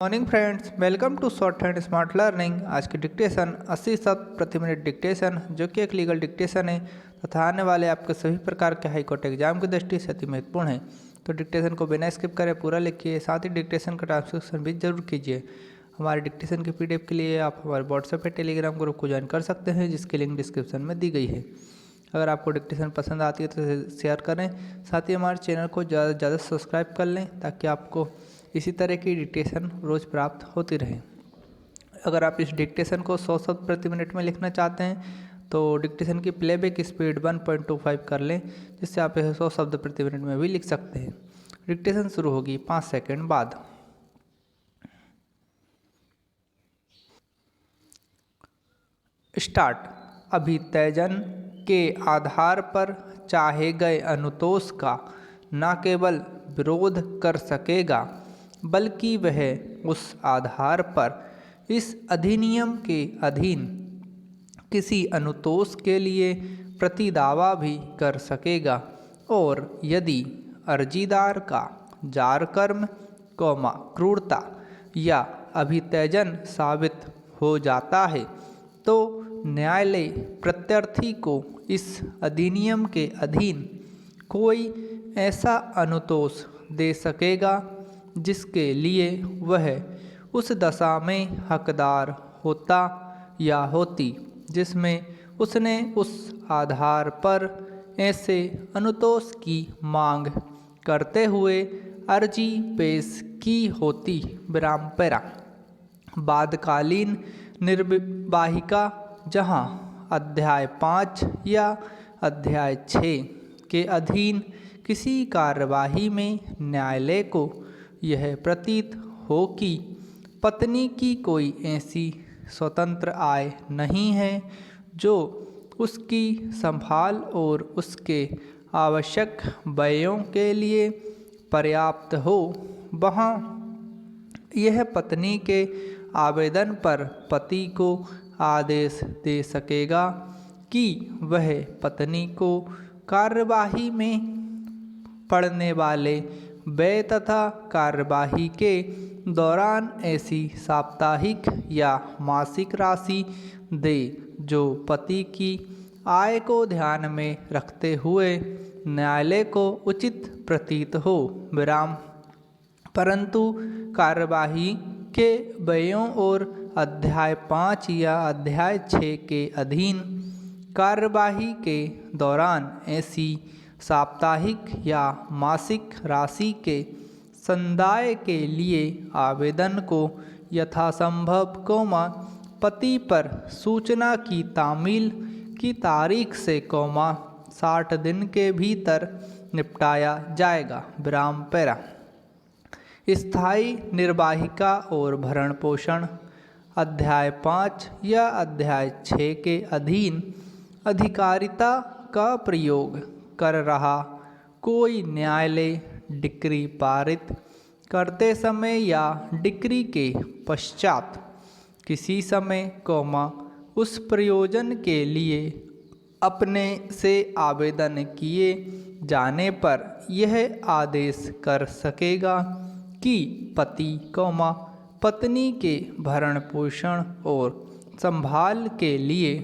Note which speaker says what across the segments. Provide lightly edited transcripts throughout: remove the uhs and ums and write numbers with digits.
Speaker 1: Morning friends, welcome to shorthand smart learning. आज की dictation 80 शब्द प्रति मिनट डिक्टेशन, जो कि एक लीगल डिक्टेशन है तथा आने वाले आपके सभी प्रकार के हाई कोर्ट एग्जाम की दृष्टि से अति महत्वपूर्ण है। तो डिक्टेशन को बिना स्किप करें पूरा लिखिए, साथ ही डिक्टेशन का ट्रांसक्रिप्शन भी जरूर कीजिए। हमारे डिक्टेशन की PDF के लिए आप हमारे व्हाट्सएप या टेलीग्राम ग्रुप को ज्वाइन कर सकते हैं, जिसकी लिंक डिस्क्रिप्शन में दी गई है। अगर आपको डिक्टेशन पसंद आती है तो शेयर करें, साथ ही हमारे चैनल को ज़्यादा से ज़्यादा सब्सक्राइब कर लें ताकि आपको इसी तरह की डिक्टेशन रोज़ प्राप्त होती रहे। अगर आप इस डिक्टेशन को 100 शब्द प्रति मिनट में लिखना चाहते हैं तो डिक्टेशन की प्लेबैक स्पीड 1.25 कर लें, जिससे आप इसे 100 शब्द प्रति मिनट में भी लिख सकते हैं। डिक्टेशन शुरू होगी 5 सेकंड बाद। स्टार्ट। अभित्यजन के आधार पर चाहे गए अनुतोष का न केवल विरोध कर सकेगा, बल्कि वह उस आधार पर इस अधिनियम के अधीन किसी अनुतोष के लिए प्रतिदावा भी कर सकेगा, और यदि अर्जीदार का जारकर्म, क्रूरता या अभित्यजन साबित हो जाता है तो न्यायालय प्रत्यर्थी को इस अधिनियम के अधीन कोई ऐसा अनुतोष दे सकेगा जिसके लिए वह उस दशा में हकदार होता या होती जिसमें उसने उस आधार पर ऐसे अनुतोष की मांग करते हुए अर्जी पेश की होती। विराम पैरा। बादकालीन निर्वाहिका जहां अध्याय 5 या अध्याय 6 के अधीन किसी कार्यवाही में न्यायालय को यह प्रतीत हो कि पत्नी की कोई ऐसी स्वतंत्र आय नहीं है जो उसकी संभाल और उसके आवश्यक व्ययों के लिए पर्याप्त हो, वहाँ यह पत्नी के आवेदन पर पति को आदेश दे सकेगा कि वह पत्नी को कार्यवाही में पड़ने वाले व्यय तथा कार्यवाही के दौरान ऐसी साप्ताहिक या मासिक राशि दे जो पति की आय को ध्यान में रखते हुए न्यायालय को उचित प्रतीत हो। विराम। परंतु कार्यवाही के व्ययों और अध्याय 5 या अध्याय 6 के अधीन कार्यवाही के दौरान ऐसी साप्ताहिक या मासिक राशि के संदाय के लिए आवेदन को यथासंभव पति पर सूचना की तामील की तारीख से 60 दिन के भीतर निपटाया जाएगा। विराम पैरा। स्थायी निर्वाहिका और भरण पोषण अध्याय 5 या अध्याय 6 के अधीन अधिकारिता का प्रयोग कर रहा कोई न्यायालय डिक्री पारित करते समय या डिक्री के पश्चात किसी समय उस प्रयोजन के लिए अपने से आवेदन किए जाने पर यह आदेश कर सकेगा कि पति पत्नी के भरण पोषण और संभाल के लिए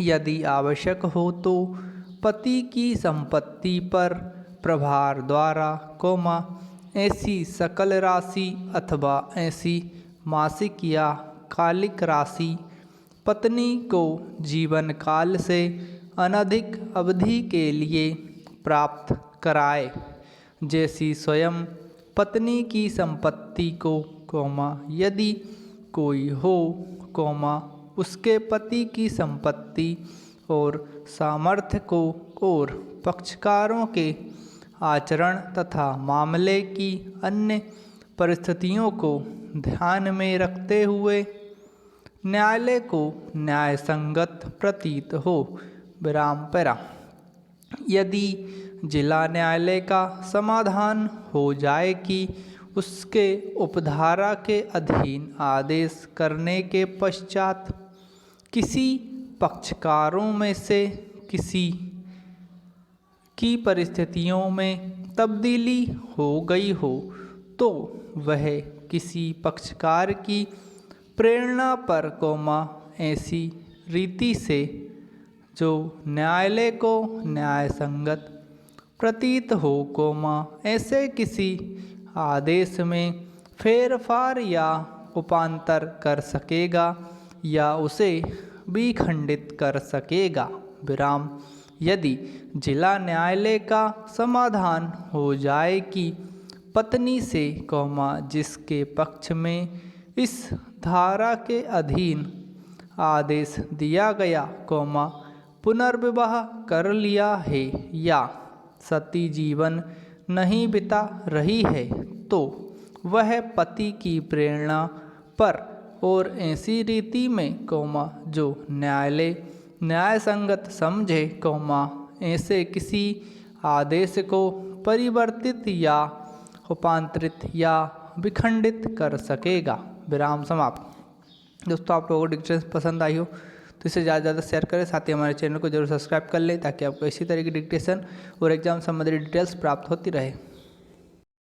Speaker 1: यदि आवश्यक हो तो पति की संपत्ति पर प्रभार द्वारा ऐसी सकल राशि अथवा ऐसी मासिक या कालिक राशि पत्नी को जीवन काल से अनधिक अवधि के लिए प्राप्त कराए, जैसी स्वयं पत्नी की संपत्ति को यदि कोई हो उसके पति की संपत्ति और सामर्थ्य को और पक्षकारों के आचरण तथा मामले की अन्य परिस्थितियों को ध्यान में रखते हुए न्यायालय को न्यायसंगत प्रतीत हो। विराम पैरा। यदि जिला न्यायालय का समाधान हो जाए कि उसके उपधारा के अधीन आदेश करने के पश्चात किसी पक्षकारों में से किसी की परिस्थितियों में तब्दीली हो गई हो तो वह किसी पक्षकार की प्रेरणा पर ऐसी रीति से जो न्यायालय को न्याय संगत प्रतीत हो, ऐसे किसी आदेश में फेरफार या उपांतर कर सकेगा या उसे भी खंडित कर सकेगा। विराम। यदि जिला न्यायालय का समाधान हो जाए कि पत्नी से, जिसके पक्ष में इस धारा के अधीन आदेश दिया गया, पुनर्विवाह कर लिया है या सती जीवन नहीं बिता रही है, तो वह पति की प्रेरणा पर और ऐसी रीति में, जो न्यायालय न्याय संगत समझे, ऐसे किसी आदेश को परिवर्तित या उपांतरित या विखंडित कर सकेगा। विराम समाप्त। दोस्तों, आप लोगों को डिक्टेशन पसंद आई हो तो इसे ज़्यादा से ज़्यादा शेयर करें। साथ ही हमारे चैनल को जरूर सब्सक्राइब कर लें ताकि आपको इसी तरह की डिक्टेशन और एग्जाम संबंधित डिटेल्स प्राप्त होती रहे।